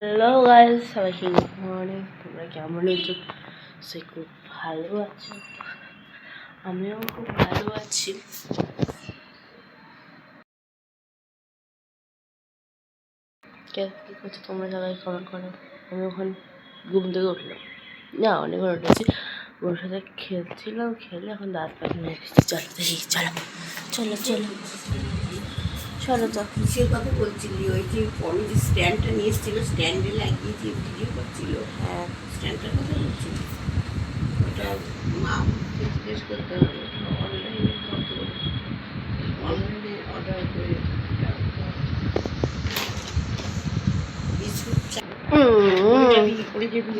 Hello guys, সবাইকে good morning. তোমরা কেমন আছো? সে খুব ভালো আছো, আমিও খুব ভালো আছি। কী করছো তোমরা সবাই? কমেন্ট করো। আমি ওখানে ঘুম থেকে উঠলাম না, অনেকক্ষণ উঠেছি। ওর সাথে খেলছিলাম, খেলে এখন দাঁত পাখি নিয়ে এসেছি। চলো দেখি, চলো চলো চলো চলো। তো কিসের কথা বলছিলি? ওই যে আমি যে স্ট্যান্ডটা নিয়ে এসেছিল, স্ট্যান্ডে লাগিয়ে যে ভিডিও করছিল, হ্যাঁ, স্ট্যান্ডটার কথা বলছিলি? ওটা মাকে জিজ্ঞেস করতে হবে। অনলাইনে কত, অনলাইনে অর্ডার করে বিস্কুট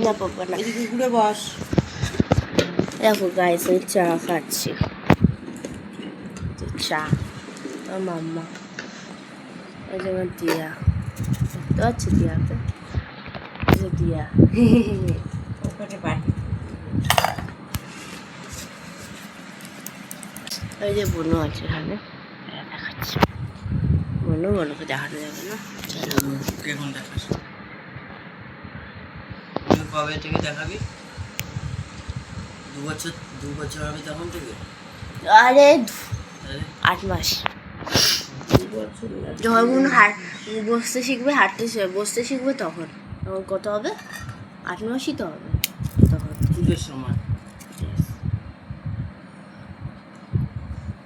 না পাবো না। এদিকে ঘুরে বস। দেখো গাইস, আমি চা খাচ্ছি। চা আমার মাম্মা, ওই যে আমার দিয়া, দেখতে পাচ্ছি দিয়াতে, ওই যে দিয়া ওখানে বাড়ি ওই যে বনু আছে এখানে, দেখাচ্ছি। বনুকে দেখানো যাবে না। কেমন দেখাস? কবে থেকে দেখাবি? 2 বছর হবে তখন থেকে? আরে 8 মাস। যখন বসতে শিখবে, বসতে শিখবে, তখন কত হবে? 8 মাসই তো হবে তখন। পুজোর সময়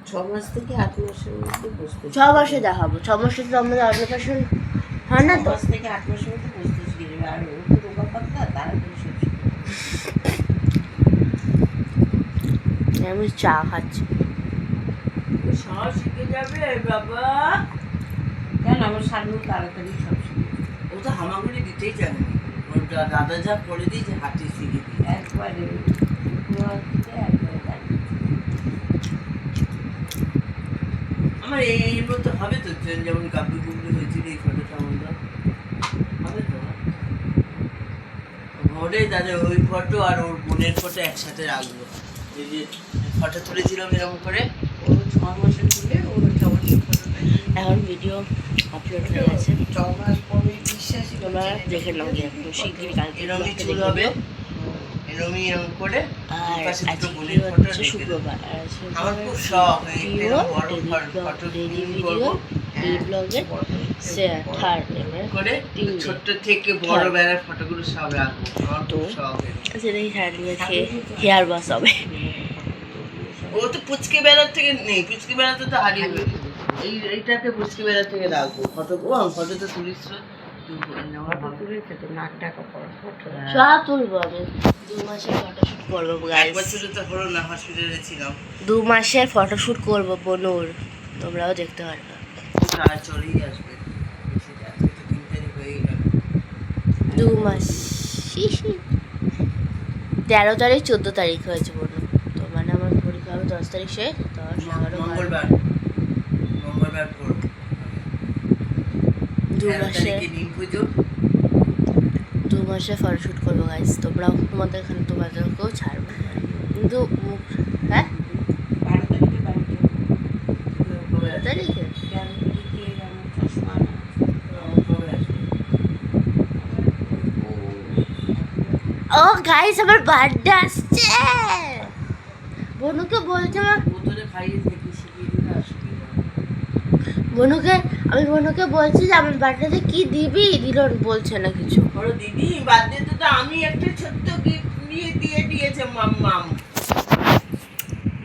6 মাস থেকে 8 মাসের মধ্যে বসতে 6 মাসে দেখাবো। 6 মাসে তো আমাদের অন্নপ্রাশন হয় না তো। 6 মাস থেকে 8 মাসের মধ্যে বসতে শিখে যাবে। আর ও তো রোগা পাতলা, তারা করে সব শিখে। আমি চা খাচ্ছি। সব শিখে যাবে বাবা। কেন আমার সামনে তাড়াতাড়ি সব শিখে? ও তো হামাগুড়ি দিতেই জানে। ওর দাদা যা করে দিয়েছে হাতে শিখে দিই একবারে। আমার এর মধ্যে হবে তো, যেমন গাবলু গুবলু হয়েছিল এই ফটোটা মধ্যে হবে তো। ওরে দাদা ওই ফটো আর ওর বোনের ফটো একসাথে রাখবো। এই যে ফটো তুলেছিলাম এরকম করে, ও 6 মাসের তুলে ওর 6 মাসের ফটোটা এখন ভিডিও আপলোড হয়ে গেছে, 6 মাস পরে বিশ্বাসই তোমরা দেখে নাও। একটু শিগগিরই কালকে এরমই চুল হবে, এরমই এরকম করে। আর পাশে দুটো আজকে বোনের ফটো হচ্ছে শুক্রবার। আর আমার খুব শখ ভিডিও, বড় ফটো ডেলি ভিডিও, এই ব্লগের থার্ড করে ছোট্ট থেকে বড় বেলার ফটোগুলো সব রাখবো। আমার তো খুব শখ। সেটাই সারিয়ে হেয়ার বাস হবে। ও তো পুচকে বেলার থেকে নেই, পুচকে বেলাতে তো হারিয়ে গেল। এইটাকে পুচকে বেলার থেকে রাখবো। ফটো তো তুলিস তো নাক টাকা পড়া ফটো সব তুলবো আমি। 2 মাসের ফটোশুট করবো এক গাইস। বছরে তো হলো না, হসপিটালে ছিলাম। 2 মাসের ফটোশুট করবো বনুর, তোমরাও দেখতে পারবে। আর চলেই আসবে, আজকে তো 3 তারিখ হয়েই গেল। 2 মাস 13 তারিখ 14 তারিখ হয়েছে বলুন। তো মানে আমার পরীক্ষা হবে 10 তারিখ, 10 11 মঙ্গলবার পর 2 মাসে নিম পুজো। 2 মাসে ফটোশুট করবো গাইস। তোমরাও তোমাদেরকেও ছাড়বো, কিন্তু হ্যাঁ 12 তারিখে ও গাইস, আমার বার্থডে আসছে। বনুকে বলছে, বনুকে বলছি যে আমার বার্থডেতে কি দিবি, বলছে না কিছু। দিদি বার্থডেতে তো আমি একটা ছোট্ট গিফট দিয়ে দিয়েছে মাম্মাম।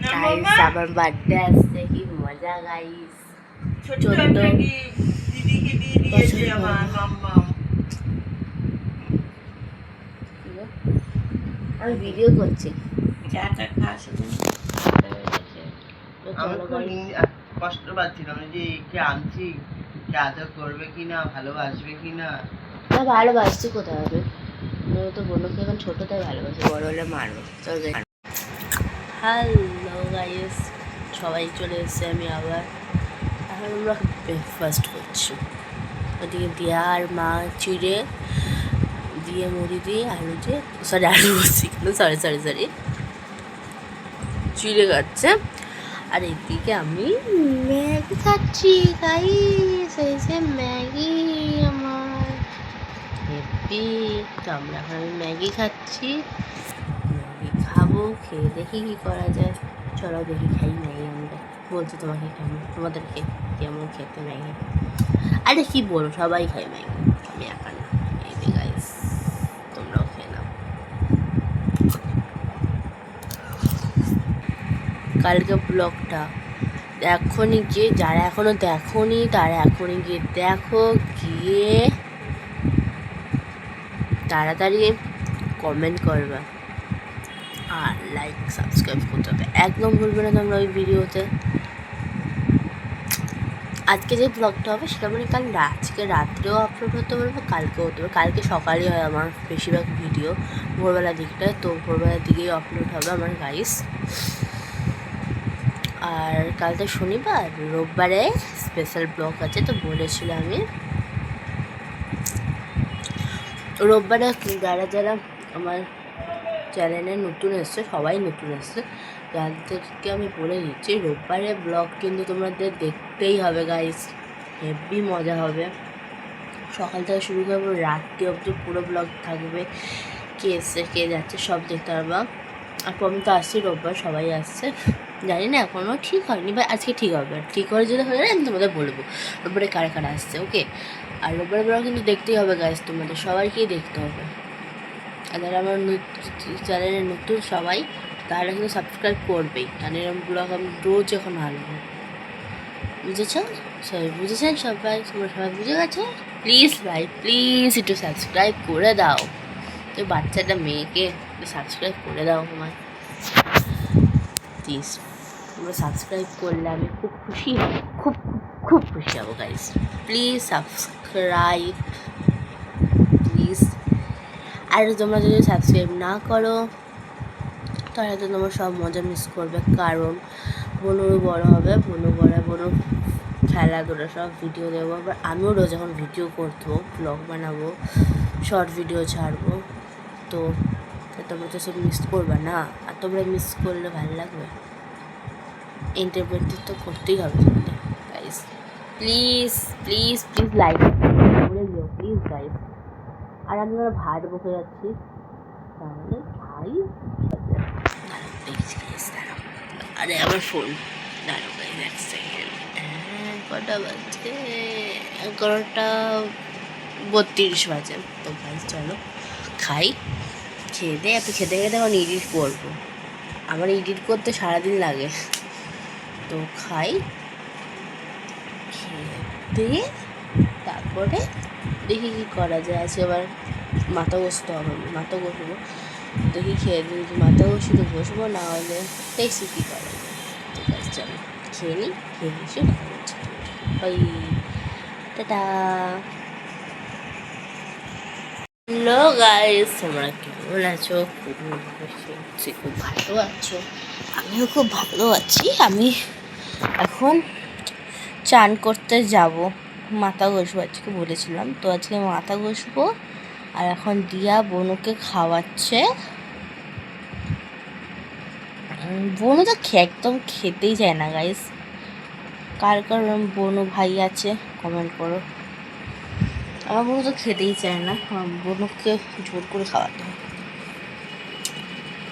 গাইস আমার বার্থডে আসছে, কি মজা গাইস। ছোট্ট একটা গিফট দিদিকে দিয়ে দিয়েছে আমার মাম্মাম। আমি ভিডিও করছি। চাটা খাস? আমি খুব কষ্ট পাচ্ছিলাম যে একে আনছি, কে আদর করবে কিনা, ভালোবাসবে কিনা। না ভালোবাসছি কোথায় হবে, তো বনুকে এখন ছোট, তাই ভালোবাসি, বড় হলে মারবো। হ্যালো গাইস, সবাই চলে এসেছে। আমি আবার এখন আমরা ব্রেকফাস্ট করছি। ওদিকে দিয়া আর মা চিড়ে দিয়ে, মুড়ি দিয়ে, আলু দিয়ে, আলু বলছি, সরি চিড়ে খাচ্ছে। আর এদিকে আমি ম্যাগি খাচ্ছি গাইস। এই যে ম্যাগি আমার, বেবি। তো আমরা এখন আমি ম্যাগি খাচ্ছি, ম্যাগি খাবো, খেয়ে দেখি কী করা যায়। চলো দেখি খাই ম্যাগি আমরা। বলছি তোমাকে কেমন, তোমাদেরকে কেমন খেতে ম্যাগি। আরে কী বলো, সবাই খায় ম্যাগি, আমি একা না। এই যে গাইস, তোমরাও খেয়ে নাও। কালকে ব্লগটা এখনই গিয়ে, যারা এখনো দেখোনি তারা এখনই গিয়ে দেখো, গিয়ে তাড়াতাড়ি কমেন্ট করবে আর লাইক সাবস্ক্রাইব করতে হবে, একদম ভুলবে না তোমরা ওই ভিডিওতে। আজকে যে ব্লগটা হবে সেটা মানে আজকে রাত্রেও আপলোড হতে পারবে, কালকেও হতে পারবে। কালকে সকালেই হয় আমার বেশিরভাগ ভিডিও, ভোরবেলার দিকটায়, তো ভোরবেলার দিকেই আপলোড হবে আমার গাইস। আর কাল তো শনিবার, রোববারে স্পেশাল ব্লগ আছে, তো বলেছিল আমি রোববারে যারা যারা আমার চ্যানেলে নতুন এসছে, সবাই নতুন এসছে, যাদেরকে আমি বলে দিচ্ছি রোববারে ব্লগ কিন্তু তোমাদের দেখতেই হবে গাইস, হেভি মজা হবে। সকাল থেকে শুরু করবো, রাত্রি অবধি পুরো ব্লগ থাকবে, কে এসছে কে যাচ্ছে সব দেখতে পারবা। আর আমি তো আসছি রোববার, সবাই আসছে, জানি না এখনও ঠিক হয়নি, বা আজকে ঠিক হবে। ঠিক হয়ে যদি হয়ে যায় আমি তোমাদের বলবো রোববারে কারা কারা আসছে, ওকে। আর রোববারে ব্লগ কিন্তু দেখতেই হবে গাইস, তোমাদের সবাইকেই দেখতে হবে। আর যারা আমার চ্যানেলে নতুন সবাই, তারা কিন্তু সাবস্ক্রাইব করবেই, কারণ এরকম ব্লগ আমি রোজ এখন আনবো, বুঝেছ? সবাই বুঝেছেন? সবাই তোমরা সবাই বুঝে গেছো? প্লিজ ভাই প্লিজ একটু সাবস্ক্রাইব করে দাও, তো বাচ্চাটা মেয়েকে সাবস্ক্রাইব করে দাও আমার প্লিজ। তোমরা সাবস্ক্রাইব করলে আমি খুব খুশি হব, খুব খুব খুশি হব গাইস। Please subscribe please. আর তোমরা যদি সাবস্ক্রাইব না করো তাহলে তো তোমার সব মজা মিস করবে, কারণ বনুরও বড় হবে, বনু খেলাধুলা সব ভিডিও দেবো। আবার আমিও রোজ যখন ভিডিও করবো, ব্লগ বানাবো, শর্ট ভিডিও ছাড়বো, তো তোমরা তো সব মিস করবে না। আর তোমরা মিস করলে ভালো লাগবে, এন্টারটেনমেন্ট তো করতেই হবে তোমাদের guys. Please please please like করে দিও প্লিজ গাইস। আর আমি ওরা ভাত বসে যাচ্ছি, তাহলে খাই। আরে আমার ফোন, দাঁড়াও গাইস এক সেকেন্ড। কটা বাজছে? 11:32 বাজে। তো গাইস চলো খাই, খেয়ে দে। এত খেতে খেতে এখন এডিট করবো, আমার এডিট করতে সারাদিন লাগে। তো খাই, খেয়ে তারপরে দেখি কী করা যায়। আজকে আবার মাথা ঘষতে হবে, মাথা ঘষবো, দেখি খেয়ে দিয়ে যদি মাথা ঘষি তো বসবো, না হলে দেখছি কী করা যায়। ঠিক আছে চলো খেয়ে নিই, খেয়ে বসে কথা বলছি। ওই টাটা। হ্যালো গাইস, তোমরা কেমন আছো? খুব ভালো আছো, আমিও খুব ভালো আছি। আমি এখন চান করতে যাব, মাথা ঘষবো, আজকে বলেছিলাম তো আজকে মাথা ঘষবো। আর এখন দিয়া বনুকে খাওয়াচ্ছে। বনু তো একদম খেতেই চায় না গাইস। কার কার বনু ভাই আছে কমেন্ট করো। আমার বনু তো খেতেই চায় না, বনুকে জোর করে খাওয়াতে হয়।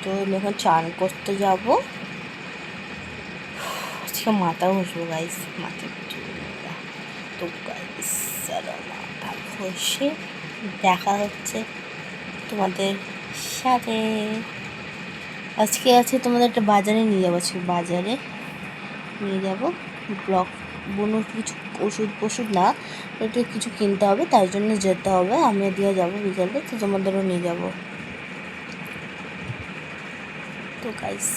তো আমি এখন চান করতে যাব, আজকে মাথা ঘষবো গাইস, মাথা তো গাইস চলো মাথা ঘষে দেখা হচ্ছে তোমাদের সাথে। আজকে তোমাদের একটা বাজারে নিয়ে যাবো, আজকে বাজারে নিয়ে যাবো ব্লগ। বনুর কিছু ওষুধ না, একটু কিছু কিনতে হবে, তাই জন্য যেতে হবে। আমি দিয়ে যাবো বিকালে, তো তোমাদেরও নিয়ে যাবো। তো গাইস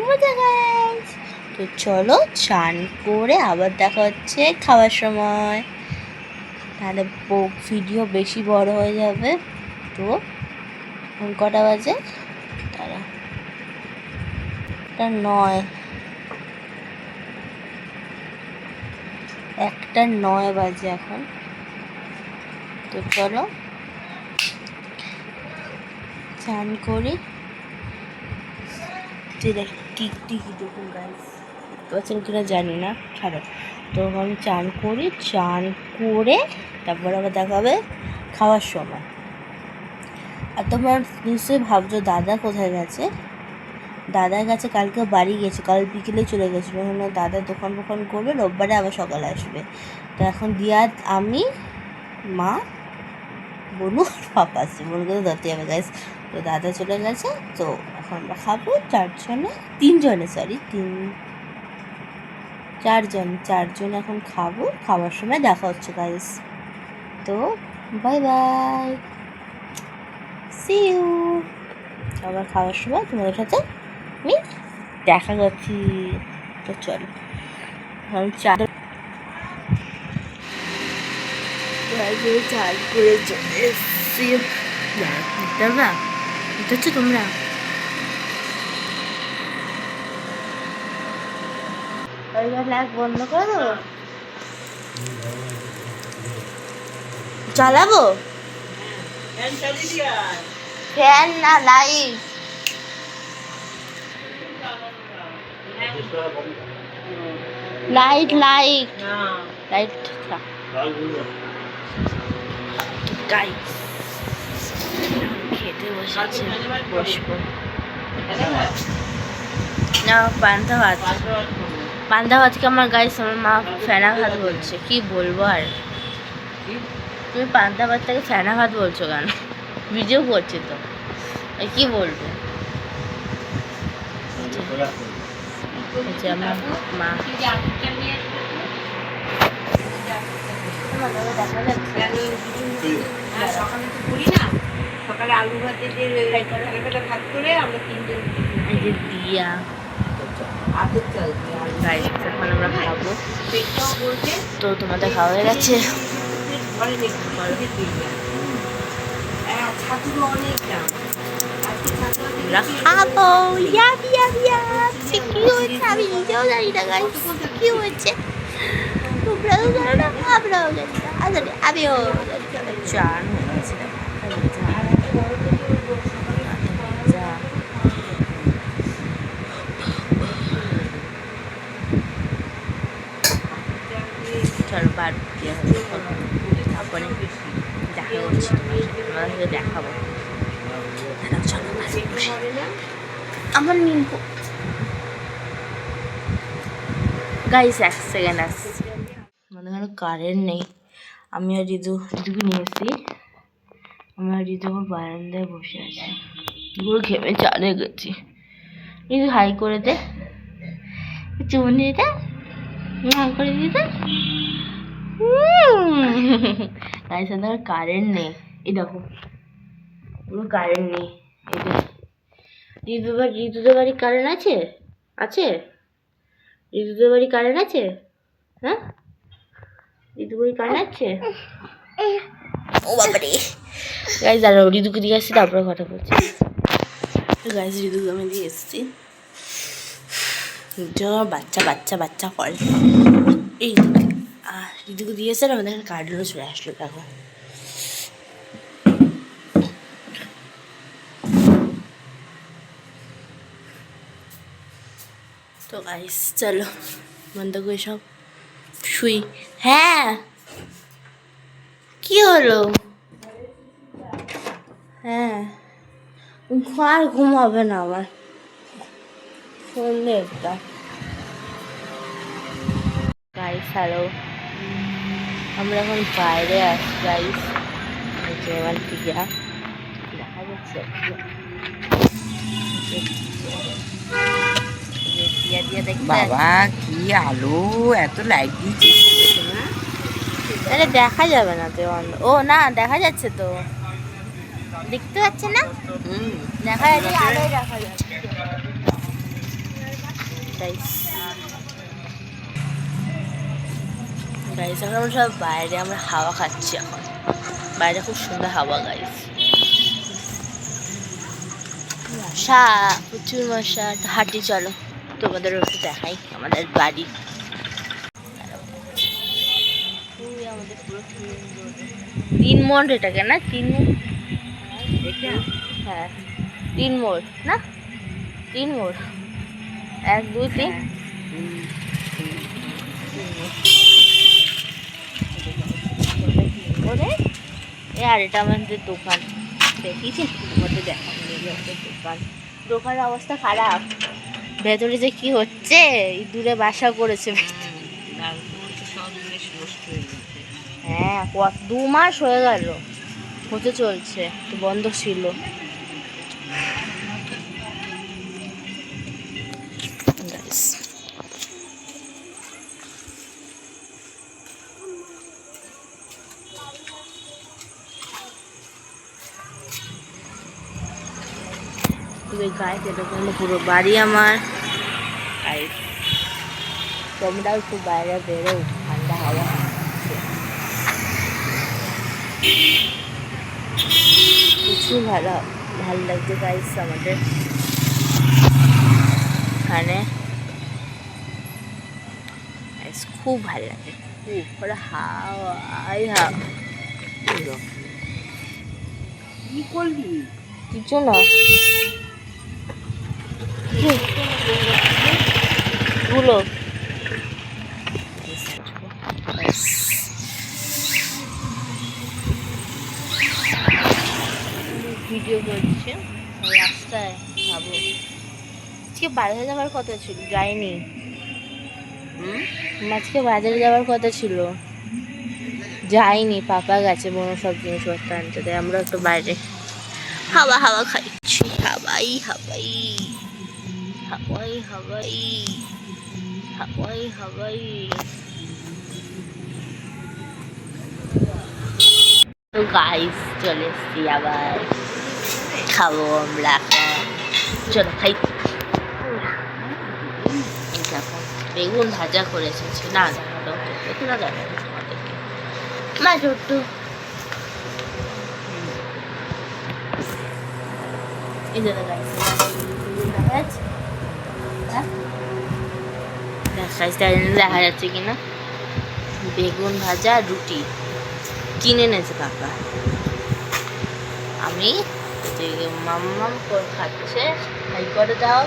মজা গাইস। তো চলো চান করে আবার দেখা হচ্ছে খাওয়ার সময়, তাহলে ভিডিও বেশি বড় হয়ে যাবে। তো কটা বাজে? তারা 1:09 বাজে এখন। তো চলো চান করি। টিকটিকি দেখুন গাইস। দেখতে পাচ্ছেন কিনা জানি না, ছাড়ো। তো আমি চান করি, চান করে তারপর আবার দেখা হবে খাওয়ার সময়। আর তোমার নিশ্চয়ই ভাবছো দাদা কোথায় গেছে। দাদার কাছে কালকে বাড়ি গেছে, কাল বিকেলে চলে গেছিলো। ওখানে দাদা দোকান করবে, রোববারে আবার সকালে আসবে। তো এখন দিয়াদ, আমি, মা, বনু আর পাপা আসছে। বনুকে তো ধরতে যাবে গাইস। তো দাদা চলে গেছে, তো এখন আমরা খাবো চারজন এখন খাবো। খাওয়ার সময় দেখা হচ্ছে গাইস। তো বাই বাই, সি ইউ। আবার খাওয়ার সময় তোমাদের সাথে আমি দেখা করছি। তো চলো আমি চান করে চলে এসছি। হচ্ছে তোমরা লাইট বন্ধ করে দেবো, চালাবো ফ্যান না light. Light light light guys খেতে বসেছে, বসবো না। পান্তা ভাতকে আমার গাইস আমার মা ফেনা ভাত বলছে, কি বলবো আর। তুমি পান্তা ভাতটাকে ফেনা ভাত বলছো কেন? ভিডিও করছে তো, কি বলবো। আমার মা সকালে আলু ভাতে দিয়ে ভাত করে আমরা তিনজন দিয়া এখন আমরা খাবো। তো তোমাদের খাওয়া হয়ে গেছে? খাবো কি হয়েছে আমি নিজেও জানি না গাইস, কি হয়েছে তোমরাও জানো না, আমরাও জানি না। আসলে আমিও চান হয়েছে। চলো বার তারপরে দেখা করছি তোমার সাথে দেখাবো। আমার নিম্প গাইস 1 সেকেন্ড আসছে। আমাদের এখানে কারেন্ট নেই। আমি আর ঋতুকে নিয়ে এসেছি। আমি আর ঋতু আমার বারান্দায় বসে আছি, পুরো ঘেমে চানে গেছি। ঋতু হাই করে দে, চুমন দিতে করে দিতে। গাইস আমাদের কারেন্ট নেই, এই দেখো পুরো কারেন্ট নেই। ঋতুদের বাড়ি কারেন্ট আছে? ঋতুদের বাড়ি কারেন্ট আছে? হ্যাঁ ঋতু বাড়ি কারেন্ট আছে? ও বাবারে গাইস দাঁড়াও, ঋতুকে দিয়ে আসছি তারপরে কথা বলছি। গাইস ঋতুকে আমি দিয়ে এসেছি। বাচ্চা করে এই ঋতুকে দিয়ে এসে আমাদের এখানে কারেন্টও চলে আসলো। দেখো তো গাইস চলো বন্ধ করে সব শুই। হ্যাঁ কি হলো? হ্যাঁ আর ঘুম হবে না আমার, সন্ধ্যে একটা। গাইস হ্যালো, আমরা এখন বাইরে আছি গাইস। আমার টিয়া দেখা যাচ্ছে, বাবা কি আলো, এত লাইট দিয়েছিস না? আরে দেখা যাবে না তো, ও না দেখা যাচ্ছে তো, দেখতে পাচ্ছে না? দেখা যাচ্ছে, আলোয় দেখা যাচ্ছে। গাইস এখন আমরা সব বাইরে, আমরা হাওয়া খাচ্ছি এখন। বাইরে খুব সুন্দর হাওয়া গাইস, মশা প্রচুর মশা। হাঁটি চলো তোমাদের একটু দেখাই আমাদের বাড়ি। আমাদের পুরো 3 মোড় এটাকে না, 3 মোড়। হ্যাঁ 3 মোড় না, 3 মোড়, 1 2 3 আর এটা আমাদের দোকান দেখিয়েছি মধ্যে দেখা দোকান দোকানের অবস্থা খারাপ ভেতরে যে কি হচ্ছে দূরে বাসা করেছে হ্যাঁ 2 মাস হয়ে গেল হতে চলছে তো বন্ধ ছিল গায়ে দোকানে পুরো বাড়ি আমার আর তোমরাও একটু বাইরে বেরো ঠান্ডা হাওয়া কিছু ভালো লাগছে গাইস আমাদের এখানে খুব ভালো লাগে খুব পুরো হাওয়াই কি করবি কিছু না গুলো ভিডিও করছে রাস্তায় যাবো আজকে বাজারে যাওয়ার কথা ছিল যাইনি আজকে বাজারে যাওয়ার কথা ছিল যাইনি পাপা গেছে বোনো সব জিনিসপত্র আনতে দেয় আমরা একটু বাইরে হাওয়া খাইছি হাওয়াই তো গাইস চলে এসছি আবার খাবো আমরা চলো খাই বেগুন ভাজা করেছে না দেখালো দেখো না দেখালো তোমাদেরকে মা ছোট্ট এই যে দেখা যাচ্ছে কিনা বেগুন ভাজা রুটি কিনে এনেছে পাপা আমি মাম্মাম করে খাচ্ছে হাই করে দাও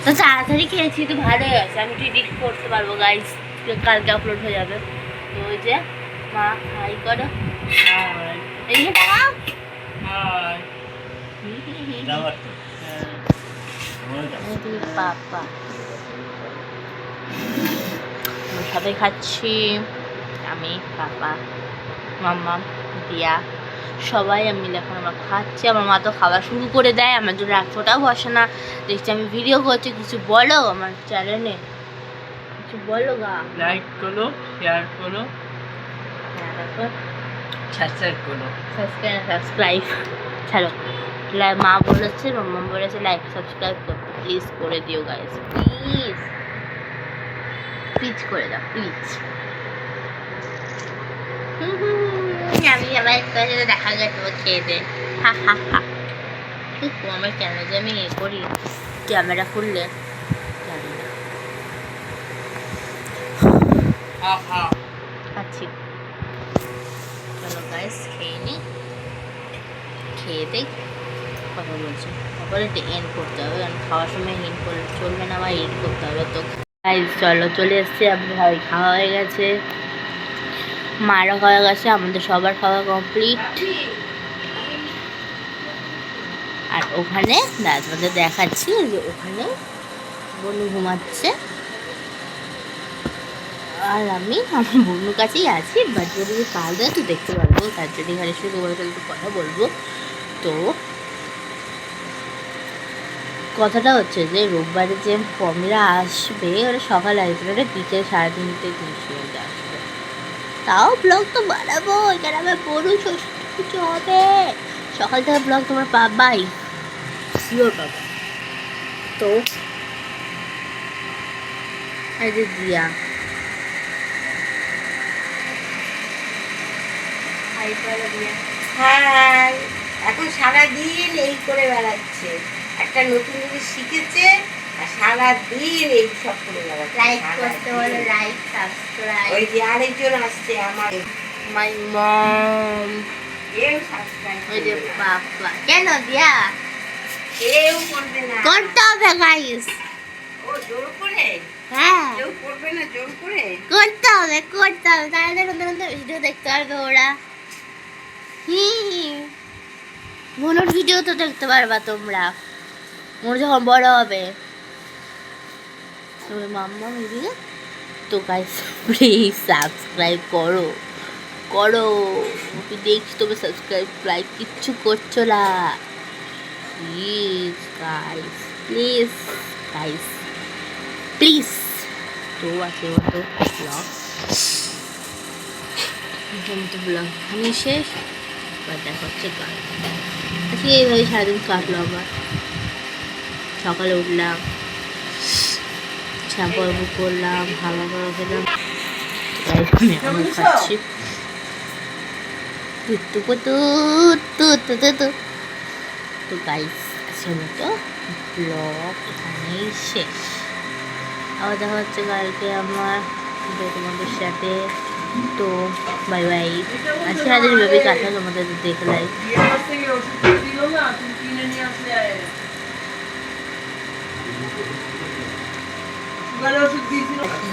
তো তাড়াতাড়ি খেয়েছি তো ভালোই আছে আমি একটু এডিট করতে পারবো গাইস কালকে আপলোড হয়ে যাবে তো ওই যে মা হাই করো এই যে পাপা সবাই খাচ্ছি আমি পাপা মাম্মা দিয়া সবাই মিলে এখন আমরা খাচ্ছি আমার মা তো খাওয়া শুরু করে দেয় আমার জন্য এক ফোঁটাও বসে না দেখছি আমি ভিডিও করছি কিছু বলো আমার চ্যানেলে কিছু বলো গা লাইক করো শেয়ার করো সাবস্ক্রাইব ছাড়ো মা বলেছে মাম্মা বলেছে লাইক সাবস্ক্রাইব করতে প্লিজ করে দিও গাইস প্লিজ করে দাও প্লিজ আমি আবার সাথে দেখা গেছে খেয়ে দে আমার কেন যে আমি করি ক্যামেরা খুললে জানি না খাচ্ছি চলো গাইস খেয়ে দেই কথা বলছি তারপরে এন্ড করতে হবে কারণ খাওয়ার সময় এন্ড করলে চলবে না আবার এন্ড করতে হবে তো গাইস চলো চলে এসছি আপনি খাওয়া হয়ে গেছে মারা খাওয়া গেছে আমাদের সবার খাওয়া কমপ্লিট আর ওখানে দাদাদের দেখাচ্ছি যে ওখানে বনু ঘুমাচ্ছে আর আমি আমার বনুর কাছেই আছি বাট যদি কাল দেয় তো দেখতে পারবো তার জন্য এখানে শুধু একটু কথা বলবো তো কথাটা হচ্ছে যে রোববারে যে পমিরা আসবে ওরা সকালে আসবে ওটা বিকেল 3:30 আসবে তাও ব্লগ তো বানাবো এখানে আমার বড় ষষ্ঠী পুজো হবে সকাল থেকে ব্লগ তোমরা পাবাই শিওর পাবা তো এই যে দিয়া হাই এখন সারাদিন এই করে বেড়াচ্ছে একটা নতুন জিনিস শিখেছে আর সারাদিন এই সব করে বেড়াচ্ছে লাইক করতে বলে লাইক সাবস্ক্রাইব ওই যে আরেকজন আসছে আমার মাই মম এও সাবস্ক্রাইব ওই যে পাপা কেন দিয়া কেউ করবে না। করতে হবে গাইস। ও জোর করে? হ্যাঁ কেউ করবে না জোর করে? করতে হবে তাহলে নতুন নতুন ভিডিও দেখতে পারবে ওরা। মনোর ভিডিও তো দেখতে পারবা তোমরা, মোর যখন বড় হবে। তো মাম্মা ভিডিও তো গাইস প্লিজ সাবস্ক্রাইব করো আমি দেখছি তুমি সাবস্ক্রাইব লাইক কিচ্ছু করছো না। প্লিজ গাইস তো আছে মতো ব্লগ এখানেই শেষ। এবার দেখা হচ্ছে গান। আজকে এইভাবে সারাদিন কাটলো আমার। সকালে উঠলাম, শ্যাম্পু করলাম, হালকা করে খেলাম, আমি এখন খাচ্ছি। তো গাইস আজকের মতো ব্লগ এখানেই শেষ। আবার দেখা হচ্ছে কালকে আমার তোমাদের সাথে। তো বাই বাই। আজকে সারাদিন এভাবেই কাটলো, তোমাদের দেখলাই।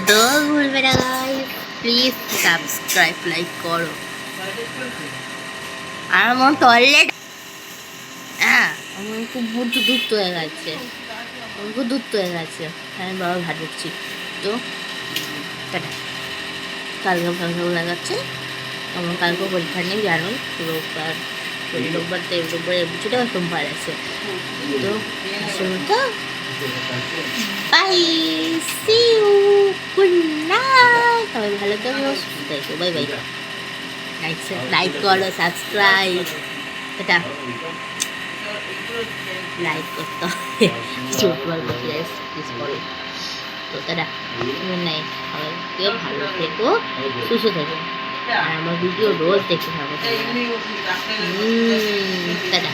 তো ভুলবে না গাইস, প্লিজ সাবস্ক্রাইব লাইক করো। আর আমার টয়লেট আমার খুব দুধ হয়ে গেছে, আমি বাবা ভাত দিচ্ছি। তো টাটা। কালকে ভালো লাগাচ্ছে আমার, কালকে পরীক্ষা নেই জানো, রোববার কিছুটা সোমবার আছে। তো bye, see you, good night. সবাই ভালো থাকো, সুস্থ থাকো, বাই বাই। লাইক করো, সাবস্ক্রাইব, এটা লাইক করতে হবে, প্লিজ করো। তো তারা গুড নাইট, সবাইকে ভালো থেকো, সুস্থ থেকো, আর আমার ভিডিও রোজ দেখতে থাকো। টাটা।